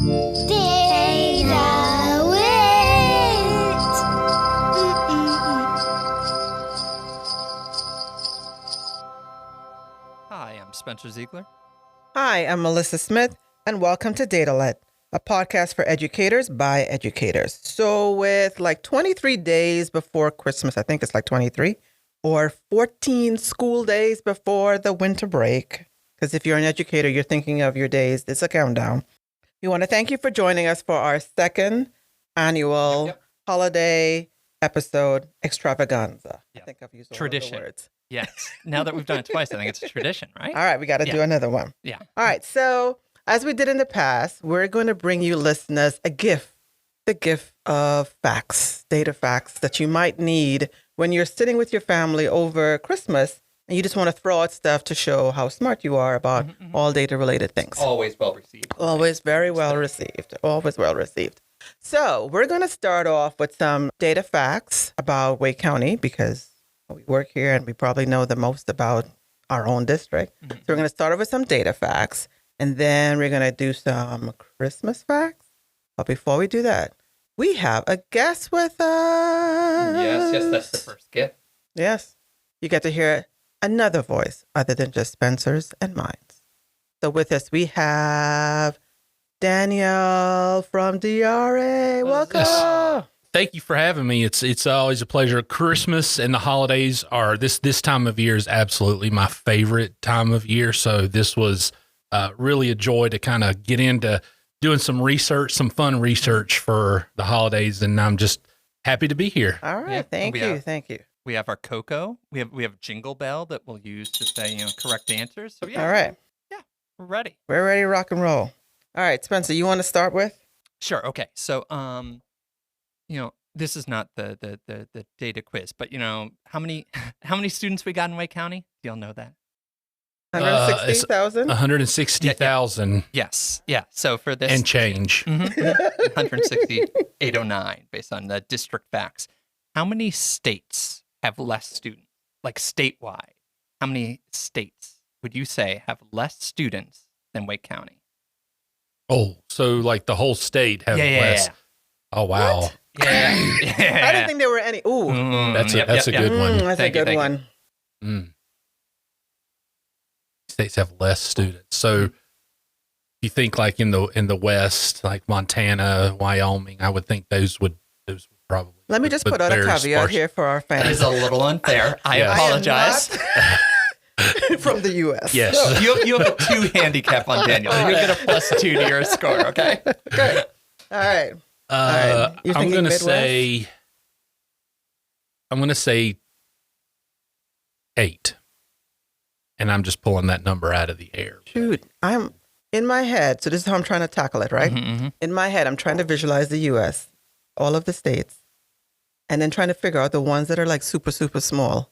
Data Wit. Hi, I'm Spencer Ziegler. Hi, I'm Mellisa Smith, and welcome to Data Lit, a podcast for educators by educators. So with like 23 days before Christmas, I think it's like 23, or 14 school days before the winter break, because if you're an educator, you're thinking of your days, it's a countdown. We want to thank you for joining us for our second annual holiday episode extravaganza. Yep. I think I've used all Tradition. of the words. Yes. Now that we've done it twice, I think it's a tradition, right? All right, we got to do another one. Yeah. All right, so as we did in the past, we're going to bring you listeners a gift, the gift of facts, data facts that you might need when you're sitting with your family over Christmas and you just want to throw out stuff to show how smart you are about all data-related things. Always well received. Always very well received. Always well received. So we're going to start off with some data facts about Wake County because we work here and we probably know the most about our own district. So we're going to start off with some data facts, and then we're going to do some Christmas facts. But before we do that, we have a guest with us. Yes, that's the first gift. Yes. You get to hear another voice other than just Spencer's and mine. So with us, we have Daniel from DRA. Welcome. Yes. Thank you for having me. It's always a pleasure. Christmas and the holidays are this time of year is absolutely my favorite time of year. So this was really a joy to kind of get into doing some research, some fun research for the holidays, and I'm just happy to be here. All right. Yeah, Thank you. Thank you. We have our cocoa. We have Jingle Bell that we'll use to say, correct answers. So yeah. All right. Yeah, we're ready. We're ready to rock and roll. All right, Spencer, you want to start with? Sure. Okay. So, this is not the data quiz, but how many students we got in Wake County? Do y'all know that? 160,000? 160,000 Yes. Yeah. So for this and change. 16809 based on the district facts. How many states have less students? Like statewide, how many states would you say have less students than Wake County? Oh, so like the whole state has less. Yeah. Oh, wow. What? Yeah. I didn't think there were any. Ooh. That's a good one. That's Thank a you, good thank one. States have less students. So you think like in the West, like Montana, Wyoming, I would think those would probably. Let me just put out a caveat here for our fans. That is a little unfair. I apologize. From the U.S. Yes. No, you have a 2 handicap on Daniel. You'll get a +2 to your score, okay? Okay. All right. You're I'm thinking gonna Midwest? say 8, and I'm just pulling that number out of the air. Shoot, I'm in my head. So this is how I'm trying to tackle it, right? In my head, I'm trying to visualize the U.S., all of the states, and then trying to figure out the ones that are like super, super small.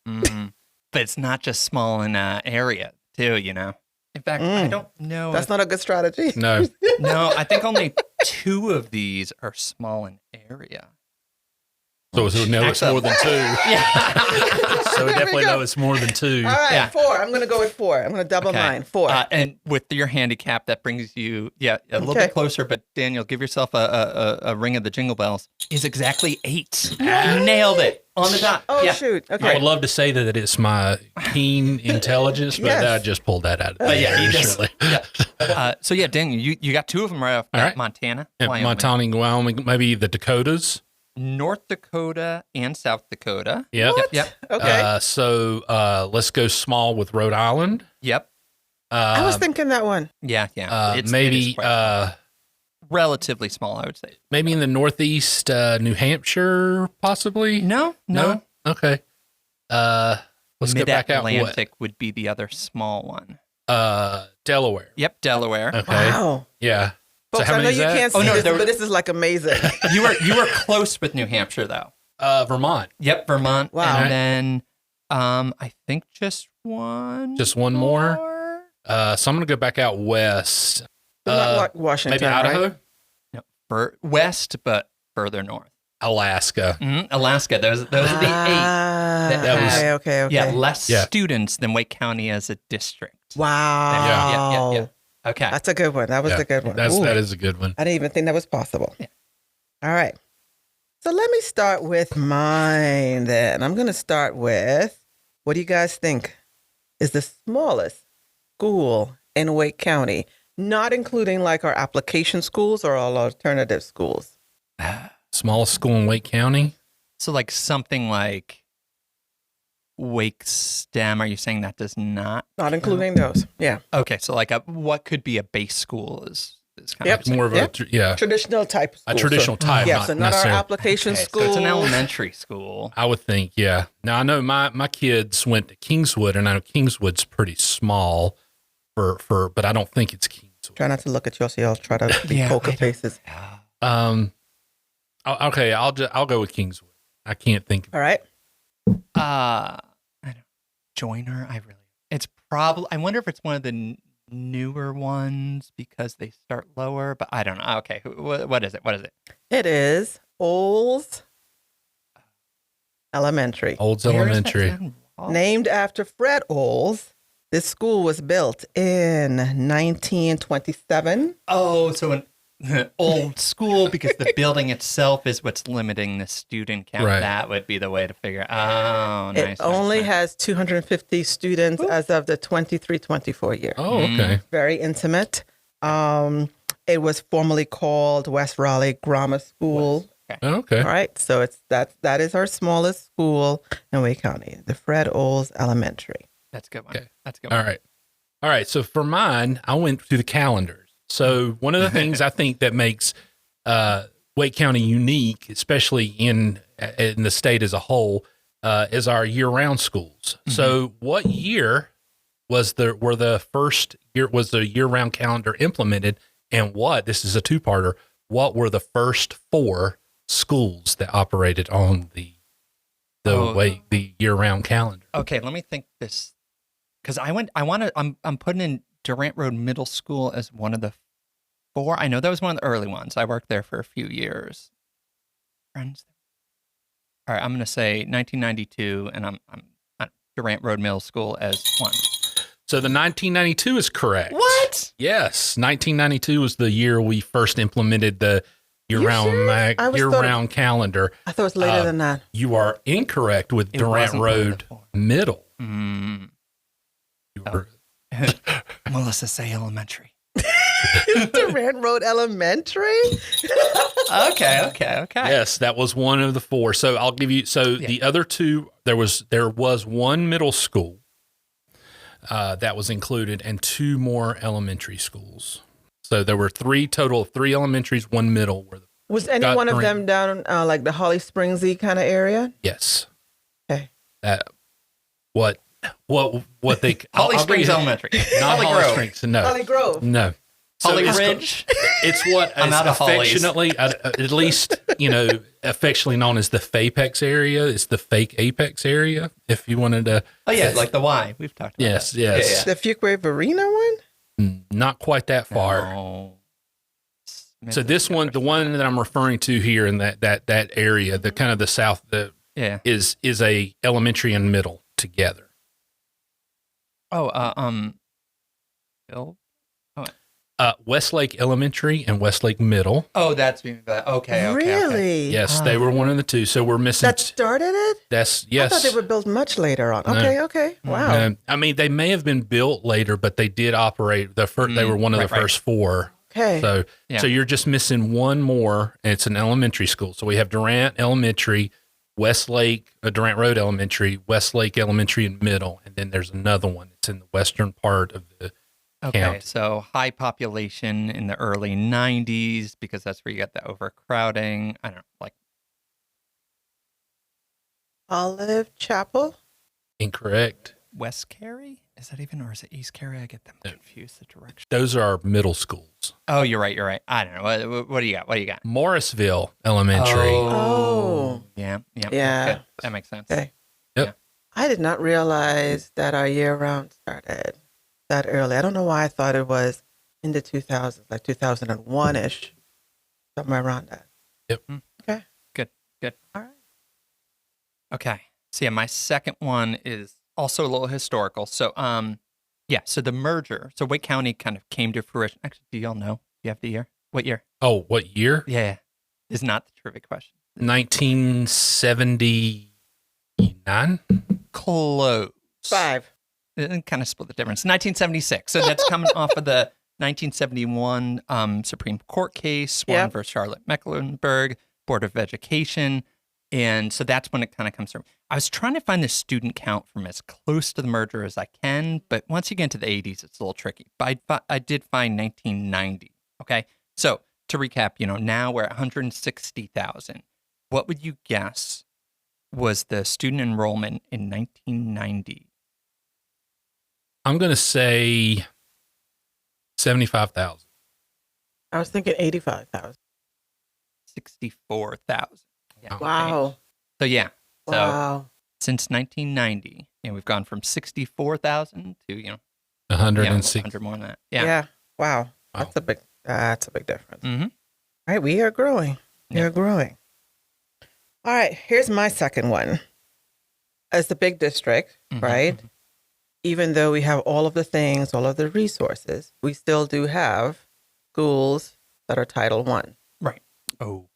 But it's not just small in area, too, In fact, I don't know. That's not a good strategy. No, No, I think only 2 of these are small in area. so no, it's more than 2. Yeah. So we definitely go. know it's more than 2. All right, Yeah. 4. I'm going to go with 4. I'm going to double Okay. mine. 4. And with your handicap, that brings you, a little bit closer. But Daniel, give yourself a ring of the jingle bells. Is exactly 8. Nailed it on the dot. Oh, yeah. shoot. I Okay. would love to say that it's my keen intelligence, but Yes. I just pulled that out of the But yeah, air. he just- surely. So yeah, Daniel, you got 2 of them right off. All right. Montana, Yeah, Wyoming, Montana, Wyoming, maybe the Dakotas. North Dakota, and South Dakota. Yep. Yep. Okay. So let's go small with Rhode Island. Yep. I was thinking that one. Yeah. It Maybe is quite relatively small, I would say. maybe in the Northeast, New Hampshire, possibly. No. Okay. Let's go back out. Mid-Atlantic would be the other small one. Delaware. Yep, Delaware. Okay. Wow. Yeah. Folks, I know many is you that? can't see Oh, no, this, there- but this is like amazing. You were close with New Hampshire though. Vermont. Yep, Vermont. Wow. And then I think just one. Just one more. So I'm gonna go back out west. Not like Washington, Maybe Idaho, right? No, west, but further north. Alaska. Alaska. Those are the 8. That was- okay. Yeah, less Yeah. students than Wake County as a district. Wow. Yeah. Okay. That's a good one. That was a good one. Ooh, That is a good one. I didn't even think that was possible. Yeah. All right. So let me start with mine then. I'm going to start with, what do you guys think is the smallest school in Wake County? Not including like our application schools or all alternative schools. Smallest school in Wake County. So like something like Wake STEM, are you saying that does not? Not including those. Yeah. Okay, so like what could be a base school is kind Yep. of More of Yep. a Traditional type school. a traditional type. Yeah, so not our necessarily- application okay, schools. so it's an elementary school. I would think, yeah. Now I know my kids went to Kingswood, and I know Kingswood's pretty small but I don't think it's Kingswood. Try not to look at you, so I'll try to be Yeah, poker I don't- faces. Okay, I'll go with Kingswood. I can't think of All right. I don't Joiner. It's probably. I wonder if it's one of the newer ones because they start lower. But I don't know. Okay, what is it? What is it? It is Olds Elementary. Olds Where is that? Elementary. Is that in Raleigh? Named after Fred Olds, this school was built in 1927. Oh, so an old school because the building itself is what's limiting the student count. Right. That would be the way to figure. Oh, nice. It only nice. has 250 students as of the 23-24 year. Oh, okay. Very intimate. It was formerly called West Raleigh Grammar School. Okay. All right, so that is our smallest school in Wake County, the Fred Olds Elementary. That's a good one. Okay. That's a good one. All right. So for mine, I went through the calendars. So one of the things I think that makes Wake County unique, especially in the state as a whole, is our year-round schools. Mm-hmm. So what year was the year-round calendar implemented, and this is a two-parter, what were the first 4 schools that operated on the year-round calendar? Okay, let me think this because I'm putting in Durant Road Middle School as one of the 4. I know that was one of the early ones. I worked there for a few years. Friends. All right, I'm going to say 1992, and I'm Durant Road Middle School as 1. So the 1992 is correct. What? Yes, 1992 was the year we first implemented the year-round serious? I was year-round calendar. I thought it was later than that. You are incorrect with It Durant wasn't one of the Road 4. Middle. Mm. You were- Melissa, say elementary. Durant Road Elementary? Okay. Yes, that was one of the 4. So I'll give you. So Yeah. the other 2, there was one middle school that was included, and 2 more elementary schools. So there were 3 total, 3 elementaries, 1 middle. Was any Got one of Durant. them down like the Holly Springsy kind of area? Yes. Okay. What they Holly I'll give Springs you- Elementary. Not Holly Holly Grove. Springs. No. Holly Grove. No. So Holly it's- Ridge. It's what I'm is out of Hollies. affectionately, at least, affectionately known as the FAPEX area. It's the fake Apex area, if you wanted to. Oh yeah, like the Y. We've talked about Yes, that. yes. The Fuquay Arena one? Not quite that Yeah. far. No. So this one, the one that I'm referring to here in that area, the kind of the south, Yeah. is a elementary and middle together. Oh, Bill? Westlake Elementary and Westlake Middle. Oh, that's okay. Really? Yes, they were one of the 2. So we're missing. That started it? That's I yes. thought they were built much later on. No. Okay. Wow. I mean, they may have been built later, but they did operate. They were one of the right. first 4. Okay. So, Yeah. so you're just missing one more, and it's an elementary school. So we have Durant Elementary, Westlake, Durant Road Elementary, Westlake Elementary and Middle, and then there's another one. It's in the western part of the Okay, county. so high population in the early 90s because that's where you got the overcrowding. I don't know, like Olive Chapel? Incorrect. West Cary? Is that even, or is it East Cary? I get them confused, the direction. Those are our middle schools. Oh, you're right. I don't know. What do you got? Morrisville Elementary. Oh. Yeah. Yeah. Good. That makes sense. Okay. Yep. I did not realize that our year round started that early. I don't know why I thought it was in the 2000s, like 2001-ish, somewhere around that. Yep. Okay. Good. All right. Okay. So yeah, my second one is also a little historical. So Yeah, so the merger, so Wake County kind of came to fruition. Actually, do y'all know? You have the year? What year? Oh, what year? Yeah, is not the trivia question. 1979. Close. 5. It kind of split the difference. 1976. So that's coming off of the 1971 Supreme Court case, Swan Yep. versus Charlotte Mecklenburg, Board of Education. And so that's when it kind of comes through. I was trying to find the student count from as close to the merger as I can, but once you get into the 80s, it's a little tricky. But I did find 1990. Okay. So to recap, now we're at 160,000. What would you guess was the student enrollment in 1990? I'm going to say 75,000. I was thinking 85,000. 64,000. Yeah. Wow. So yeah. So Wow. since 1990, we've gone from 64,000 to 160. 100 more than that. Yeah. Yeah. Wow. Wow. That's a big difference. Mm-hmm. All right, we are growing. We Yeah. are growing. All right, here's my second one. As the big district, Mhm, right? mhm. Even though we have all of the things, all of the resources, we still do have schools that are Title I. Right. Oh.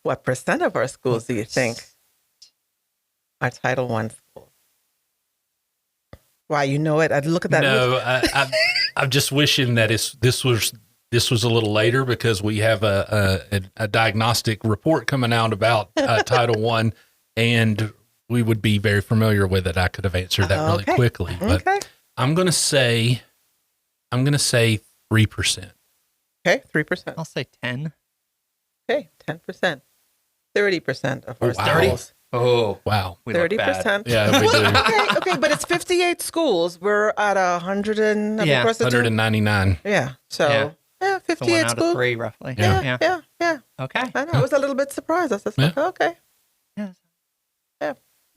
What percent of our schools do you think are Title I schools? Why, you know it? I'd look at that. No, I'm just wishing that this was a little later because we have a diagnostic report coming out about Title I, and we would be very familiar with it. I could have answered that really Okay. quickly, but Okay. I'm gonna say 3%. Okay, 3%. I'll say 10. Okay, 10%. 30% of our Oh, wow. schools. Oh. Wow. We look bad. 30%. Yeah, we do. Okay, but it's 58 schools. We're at 100 and have we Yeah. crossed the 199. Yeah. So Yeah. yeah, So 58 1 out of schools. 3, roughly. Yeah. Okay. I know. I was a little bit surprised. I was just like, okay. Yeah.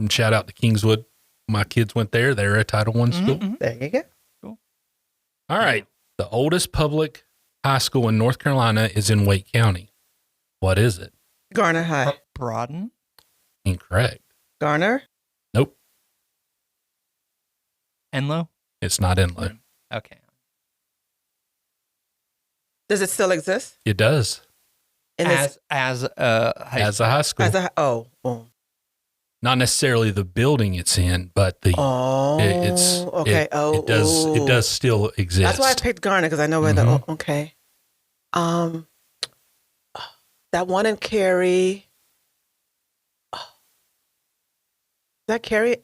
And shout out to Kingswood. My kids went there. They're a Title I school. Mhm. There you go. All right. The oldest public high school in North Carolina is in Wake County. What is it? Garner High. Broaden? Incorrect. Garner. Nope. Enloe? It's not Enloe. Okay. Does it still exist? It does. In this, As a high As a high school. oh. Not necessarily the building it's in, but the Oh. it's okay. it does ooh. it does still exist. That's why I picked Garner because I know where Mhm. the okay. That one in Cary. Is that Cary?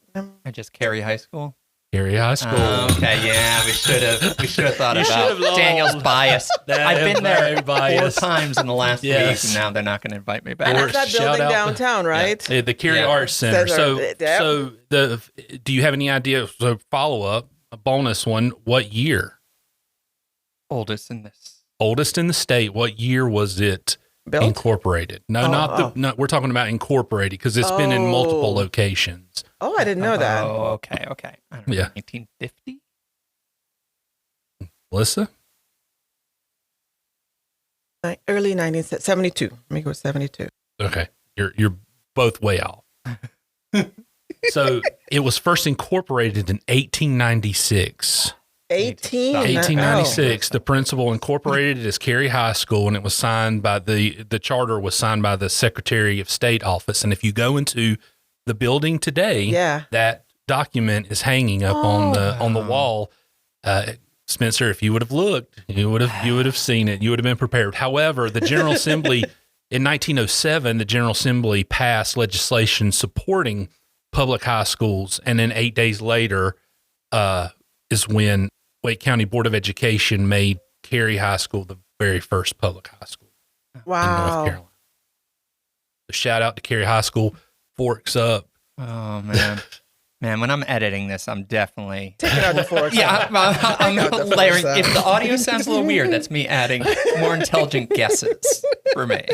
I just Cary High School. Cary High School. Okay, yeah, we should have thought You should about have known. Daniel's bias. I've been there Very biased. 4 times in the last Yes. week, and now they're not going to invite me And back. that's that Shout building out the- downtown, right? Yeah, the Cary Yeah. Arts Center. Center, So yep. do you have any idea? So follow up, a bonus one. What year? Oldest in this. Oldest in the state. What year was it Built? incorporated? No, no. We're talking about incorporated because it's been in multiple Oh. locations. Oh, I didn't know that. Oh, okay. I don't know, Yeah. 1950? Melissa? Early 1972. Let me go with 72. Okay, you're both way off. So it was first incorporated in 1896. 1896. The principal incorporated it as Cary High School, and it was signed by the charter was signed by the Secretary of State office. And if you go into the building today, Yeah. that document is hanging up on the wall. Spencer, if you would have looked, you would have seen it. You would have been prepared. However, the General Assembly in 1907, the General Assembly passed legislation supporting public high schools, and then 8 days later is when Wake County Board of Education made Cary High School the very first public high school in North Wow. Carolina. So shout out to Cary High School. Forks up. Oh, man. Man, when I'm editing this, I'm definitely... Taking out the forks. Yeah, I'm Take out the layering. forks. If the audio sounds a little weird, that's me adding more intelligent guesses for me.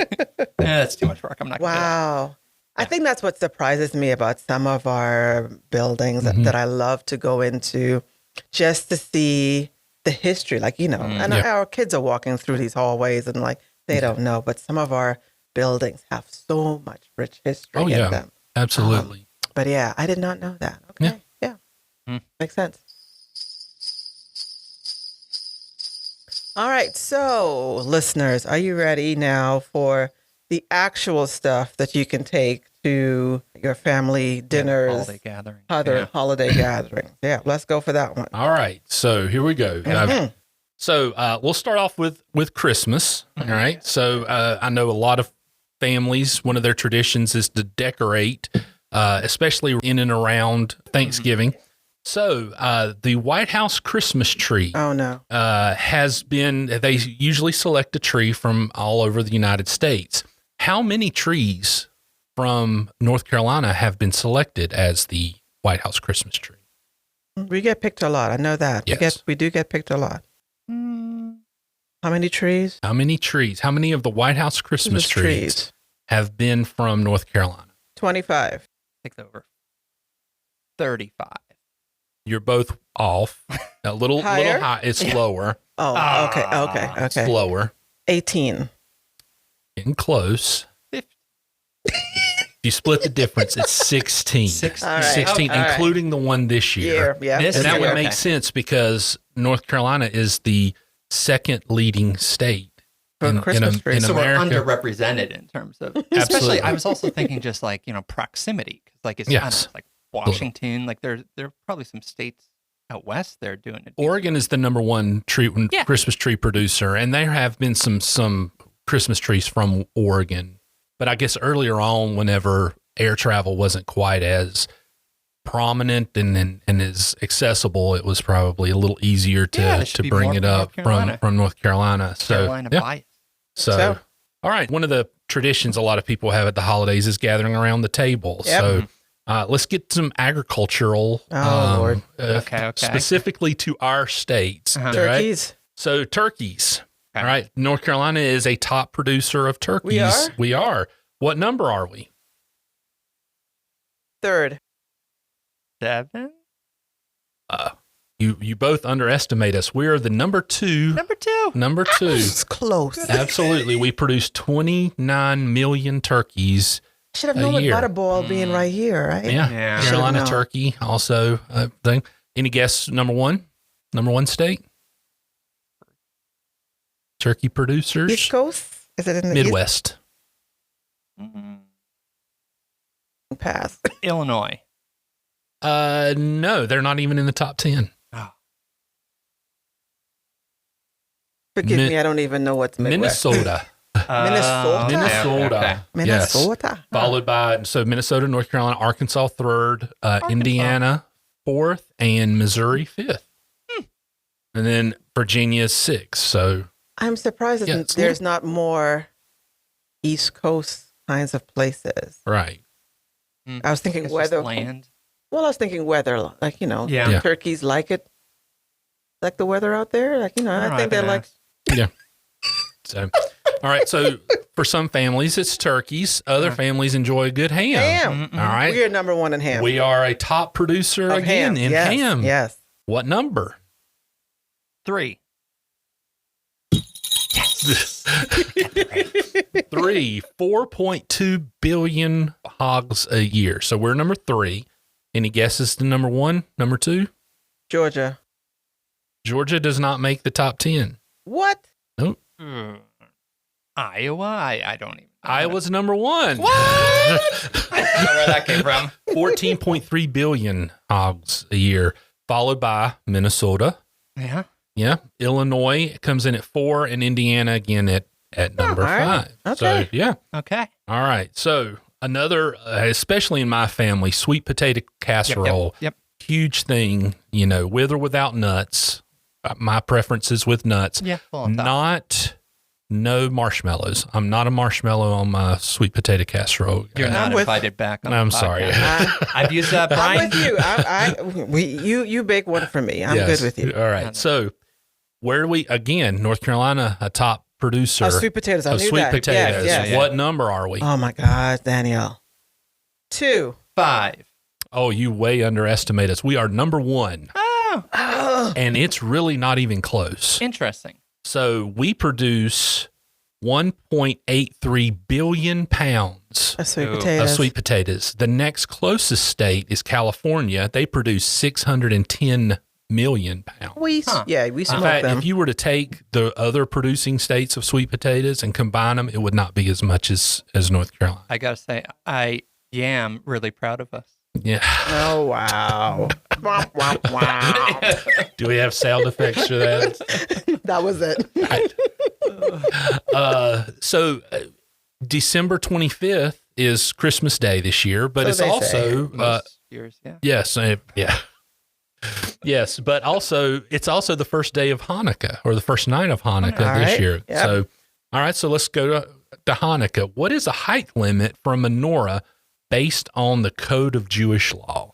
That's too much work. I'm not going to do that. Wow. I think that's what surprises me about some of our buildings that I love to go into just to see the history. Like, and Yeah. our kids are walking through these hallways and like, they don't know, but some of our buildings have so much rich history Oh, in yeah. them. Absolutely. But yeah, I did not know that. Okay. Yeah. Makes sense. All right. So, listeners, are you ready now for the actual stuff that you can take to your family dinners, Holiday gathering. holiday gatherings? Yeah, let's go for that one. All right. So here we go. Mhm. So we'll start off with Christmas. All right. So I know a lot of families, one of their traditions is to decorate, especially in and around Thanksgiving. So the White House Christmas tree Oh, no. has been, they usually select a tree from all over the United States. How many trees from North Carolina have been selected as the White House Christmas tree? We get picked a lot. I know that. Yes. We do get picked a lot. How many trees? How many trees? How many of the White House Christmas trees have been from North Carolina? 25. Takes over 35. You're both off. A little Higher? high. It's lower. Oh, okay. It's lower. 18. Getting close. 50. If you split the difference, it's 16. 16. All right. 16, All right. including the one this year. Yeah. This And that would year, make okay. sense because North Carolina is the second leading state For in, Christmas in, trees. in So we're America. underrepresented in terms of, Absolutely. especially, I was also thinking just like, proximity. Cause like it's, I don't know, Yes. it's like Washington, like there are probably some states out west they're doing it. Oregon is the number one Yeah. Christmas tree producer, and there have been some Christmas trees from Oregon. But I guess earlier on, whenever air travel wasn't quite as prominent and as accessible, it was probably a little easier Yeah, there to should be bring more it from up North Carolina. from North Carolina. So Carolina yeah. bias. So, all right. One of the traditions a lot of people have at the holidays is gathering around the table. Yep. So let's get some agricultural, Lord. Okay. specifically to our states. Uh-huh. all right? Turkeys. So turkeys. Okay. All right. North Carolina is a top producer of turkeys. We are? We are. What number are we? Third. 7. You both underestimate us. We are the number two. Number 2. It's close. Absolutely. We produce 29 million turkeys. Should have a known with year. Butterball being right here, right? Yeah. Yeah. Carolina Should've known. turkey also a thing. Any guess number one? Number one state? Turkey producers? East Coast? Is it in the Midwest. East? Pass. Illinois. No, they're not even in the top 10. Oh. Forgive Mi- me, I don't even know what's Midwest. Minnesota. Minnesota? Minnesota. Okay. Minnesota. Followed by, so Minnesota, North Carolina, Arkansas third, Indiana fourth, and Missouri fifth. And then Virginia sixth. So I'm surprised that Yeah, it's there's not more East Coast kinds of places. right. I was thinking It's weather. just land. Well, I was thinking weather, like, Yeah. Yeah. turkeys like it, like the weather out there. Like, I think they're like, So, all right. So for some families, it's turkeys. Other families enjoy a good ham. ham. All right. We're number one in ham. We are a top producer Of again in yes, ham. Yes. What number? 3. 3, 4.2 billion hogs a year. So we're number 3. Any guesses to number 1, number 2? Georgia. Georgia does not make the top 10. What? Nope. Iowa? I don't even know. Iowa's number 1. What? I don't know where that came from. 14.3 billion hogs a year, followed by Minnesota. Yeah. Yeah. Illinois comes in at 4 and Indiana again at number all right. 5. So, Okay. yeah. Okay. All right. So, another, especially in my family, sweet potato casserole. Yep. Huge thing, with or without nuts. My preference is with nuts. Yeah. Full on top. No marshmallows. I'm not a marshmallow on my sweet potato casserole. You're not with- invited back. On I'm the sorry. podcast. I've used that, I'm Brian. with you. You bake one for me. I'm Yes. good with you. All right. So, where do we, again, North Carolina, a top producer Oh, sweet potatoes. I of knew sweet that. potatoes. Yes, yes. What number are we? Oh my gosh, Danielle. 2. 5. Oh, you way underestimate us. We are number 1, Oh, and it's really not even close. interesting. So we produce 1.83 billion pounds That's sweet Ooh. of potatoes. sweet potatoes. The next closest state is California. They produce 610 million pounds. We In smoke fact, them. if you were to take the other producing states of sweet potatoes and combine them, it would not be as much as North Carolina. I gotta say, I am really proud of us. Yeah. Oh, wow. Wow, wow, wow. Do we have sound effects for that? That was it. So December 25th is Christmas Day this year, but So it's they also Most years, yeah. yes, yeah. Yes, but also it's also the first day of Hanukkah or the first night of Hanukkah All this right, year. yep. So, all right, so let's go to Hanukkah. What is a height limit for a menorah based on the code of Jewish law?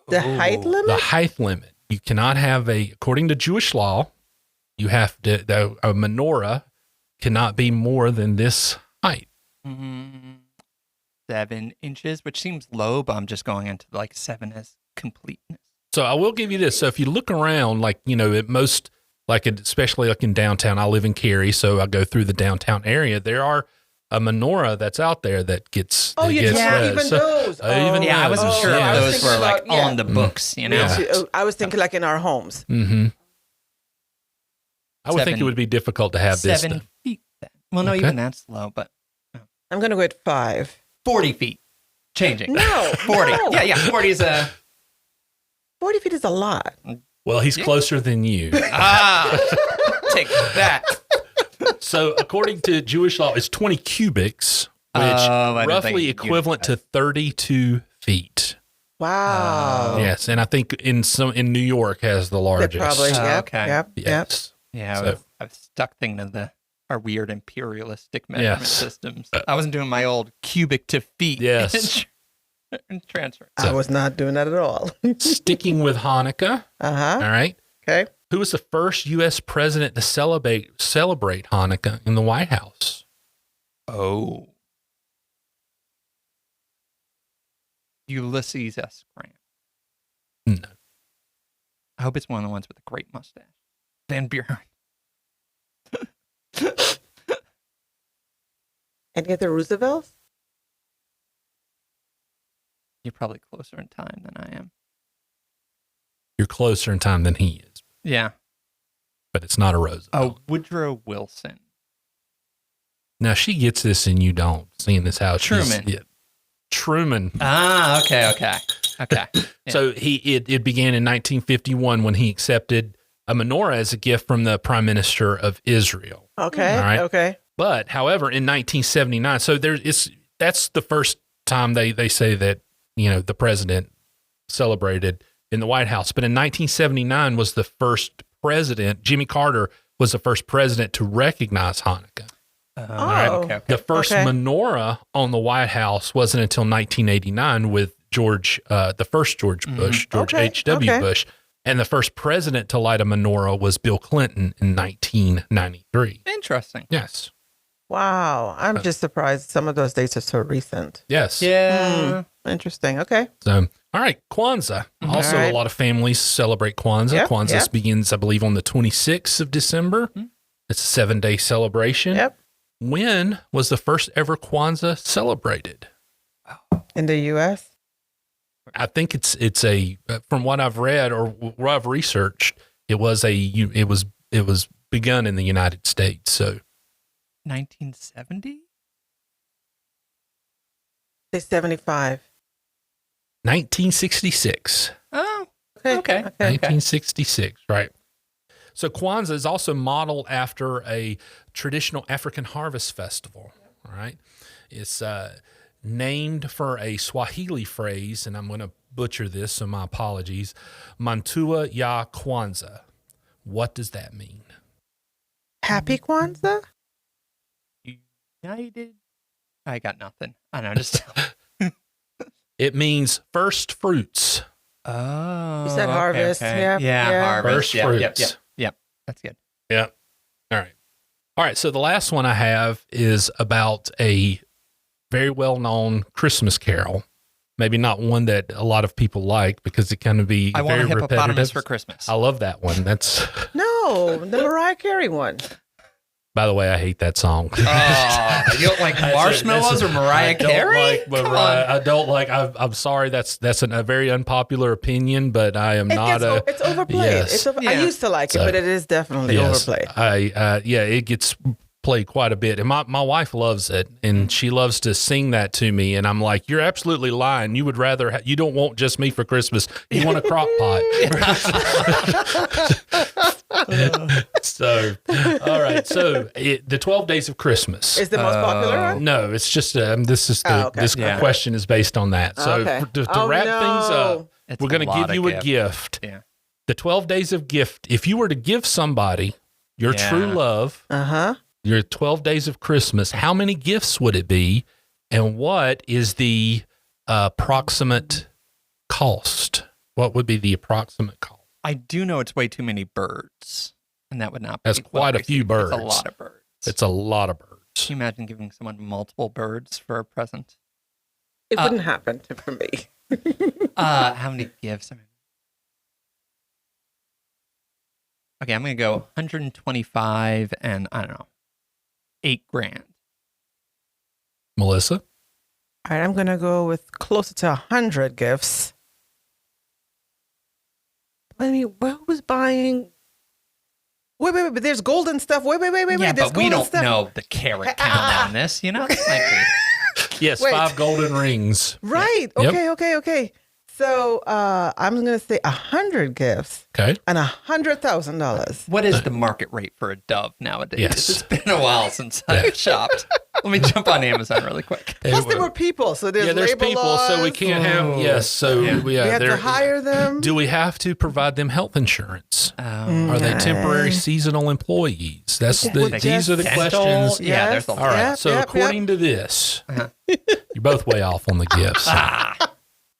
The height The limit? height limit. You cannot have according to Jewish law, you have to, a menorah cannot be more than this height. 7 inches, which seems low, but I'm just going into like 7 as completeness. So I will give you this. So if you look around, like, at most, like, especially like in downtown, I live in Cary, so I go through the downtown area. There are a menorah that's out there that gets, Oh, that yeah, gets lit. even So- those. even Yeah, I wasn't those, sure yeah. if I was those thinking were like about- yeah. on the books, you know? Yeah. I was thinking like in our homes. Mm-hmm. I would think 7 it would be difficult to have this. 7 feet then. Well, no, Okay. even that's low, but I'm going to go at 5. 40 feet. Changing. No. 40. no. Yeah, 40 is a 40 feet is a lot. Well, he's Yeah. closer than you. take that. So according to Jewish law, it's 20 cubics, which Oh, I didn't roughly think equivalent to 32 feet. Wow. Yes, and I think in New York has the They largest. probably, Oh, yep, okay. yep, Yes. Yeah, So- I was stuck thinking of our weird imperialistic measurement Yes. systems. I wasn't doing my old cubic to feet. Yes. and transfer. I was not doing that at all. Sticking with Hanukkah, Uh-huh. all right. Okay. Who was the first U.S. president to celebrate Hanukkah in the White House? Oh. Ulysses S. Grant. No. I hope it's one of the ones with a great mustache. Van Buren. Any of the Roosevelts? You're probably closer in time than I am. You're closer in time than he is, Yeah. but it's not a Roosevelt. Oh, Woodrow Wilson. Now she gets this and you don't. Seeing this how she's- Truman. yeah. Truman. Ah, okay. Yeah. So it began in 1951 when he accepted a menorah as a gift from the Prime Minister of Israel. Okay. All right. Okay. But however, in 1979, so that's the first time they say that, the president celebrated in the White House. But in 1979 was the first president, Jimmy Carter was the first president to recognize Hanukkah. Oh. okay. The first Okay. menorah on the White House wasn't until 1989 with the first George Bush, George Okay, H.W. okay. Bush. And the first president to light a menorah was Bill Clinton in 1993. Interesting. Yes. Wow. I'm just surprised some of those dates are so recent. Yes. Yeah. Interesting. Okay. So, all right, Kwanzaa. Also, All right. a lot of families celebrate Kwanzaa. Yep, Kwanzaa yep. begins, I believe, on the 26th of December. It's a 7-day celebration. Yep. When was the first ever Kwanzaa celebrated? In the U.S.? I think it's a from what I've read or what I've researched, it was begun in the United States. So 1970? Say 75. 1966. Oh, Okay. okay. 1966, right. So Kwanzaa is also modeled after a traditional African harvest festival, all right? It's named for a Swahili phrase, and I'm going to butcher this, so my apologies. Mantua ya Kwanzaa. What does that mean? Happy Kwanzaa? United. I got nothing. I don't know. Just. It means first fruits. Oh. You said harvest. Yep, Yeah, yeah. harvest. First Yep, fruits. Yep. That's good. Yeah. All right. All right. So the last one I have is about a very well-known Christmas carol. Maybe not one that a lot of people like because it can be I want very a hippopotamus repetitive. for Christmas. I love that one. That's No, the Mariah Carey one. By the way, I hate that song. Oh, you don't like Marshmallows or Mariah Carey? I don't like. I'm sorry. That's a very unpopular opinion, but I am not a. It's overplayed. Yes. I used to like it, but it is definitely overplayed. It gets played quite a bit, and my wife loves it, and she loves to sing that to me, and I'm like, you're absolutely lying. You would rather you don't want just me for Christmas. You want a crock pot. So, all right. So the 12 Days of Christmas is the most popular one? No, it's just this question is based on that. So to wrap things up, we're going to give you a gift. Yeah. The 12 Days of Gift. If you were to give somebody your true love, your 12 Days of Christmas, how many gifts would it be, and what is the approximate cost? What would be the approximate cost? I do know it's way too many birds, and that would not be. That's quite a few birds. It's a lot of birds. It's a lot of birds. Can you imagine giving someone multiple birds for a present? It wouldn't happen for me. How many gifts? Okay, I'm going to go 125 and, I don't know, $8,000. Mellisa? All right, I'm going to go with closer to 100 gifts. I mean, who was buying? Wait, but there's golden stuff. Wait. Yeah, there's but we don't stuff. know the carat count on this, you know? Yes, Wait. 5 golden rings. Right. Yep. Okay. So I'm going to say 100 gifts. Okay. And $100,000. What is the market rate for a dove nowadays? Yes. It's been a while since I've shopped. Let me jump on Amazon really quick. Plus, there were people, so there's labor people, laws. so we can't have. Yes, so we have to hire them. Do we have to provide them health insurance? Are they temporary seasonal employees? These are the questions. Yeah, there's a lot. All right. So according to this, you're both way off on the gifts.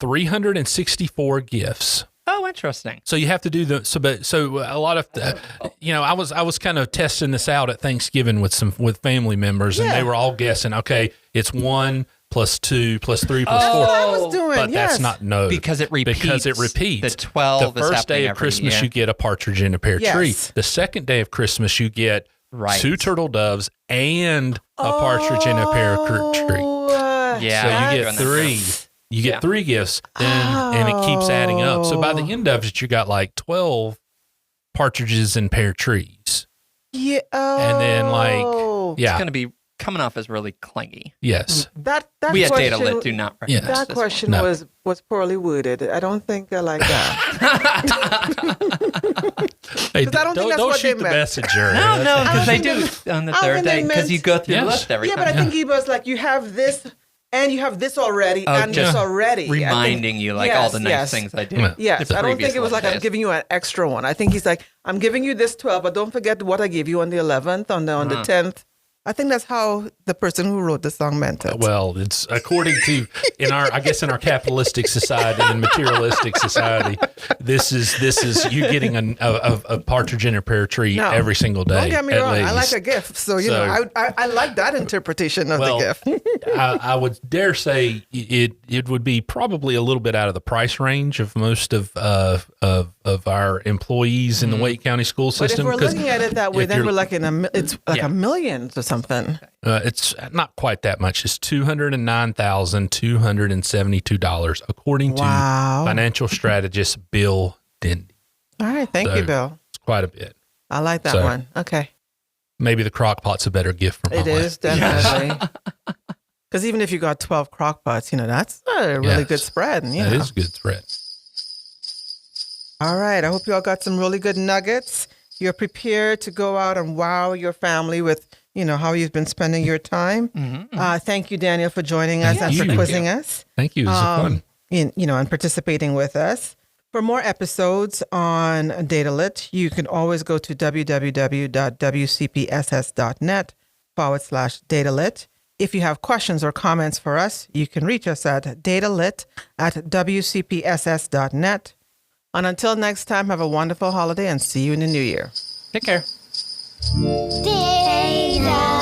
364 gifts. Oh, interesting. So you have to do so a lot of I was kind of testing this out at Thanksgiving with family members, and they were all guessing. Okay, it's 1 plus 2 plus 3 plus 4. I was doing, but that's not because it repeats. The 12. The first day of Christmas, you get a partridge in a pear tree. The second day of Christmas, you get 2 turtle doves and a partridge in a pear tree. Yeah, so you get 3. You get 3 gifts, and it keeps adding up. So by the end of it, you got like 12 partridges in pear trees. Yeah. And then it's going to be coming off as really clingy. Yes. That we at question, Data Lit do not recognize that this question was poorly worded. I don't think I like that. Hey, I don't think that's don't what shoot they the meant. messenger. No, because they do on the third day, because you go through the list every time. Yeah, but I think he was like, you have this, and you have this already, and this already. Reminding you all the nice things I do. Yes, I don't think it was like, I'm giving you an extra one. I think he's like, I'm giving you this 12, but don't forget what I gave you on the 11th, on the 10th. I think that's how the person who wrote the song meant it. Well, it's according to in our capitalistic society and materialistic society, this is you getting a partridge in a pear tree every single day. Don't get me wrong, least. I like a gift, so I like that interpretation of the gift. I would dare say it would be probably a little bit out of the price range of most of our employees in the Wake County school system. But if we're looking at it that way, then we're like it's like a million or something. It's not quite that much. It's $209,272, according to financial strategist Bill Dendy. All right, thank you, Bill. It's quite a bit. I like that one. Okay, maybe the crock pot's a better gift for my wife. It is definitely. Because even if you got 12 crock pots, that's a really good spread. It is a good spread. All right, I hope you all got some really good nuggets. You're prepared to go out and wow your family with how you've been spending your time. Thank you, Daniel, for joining us and for quizzing us. Thank you. It was fun. And participating with us. For more episodes on DataLit, you can always go to www.wcpss.net/DataLit. If you have questions or comments for us, you can reach us at datalit@wcpss.net. And until next time, have a wonderful holiday and see you in the new year. Take care. Data.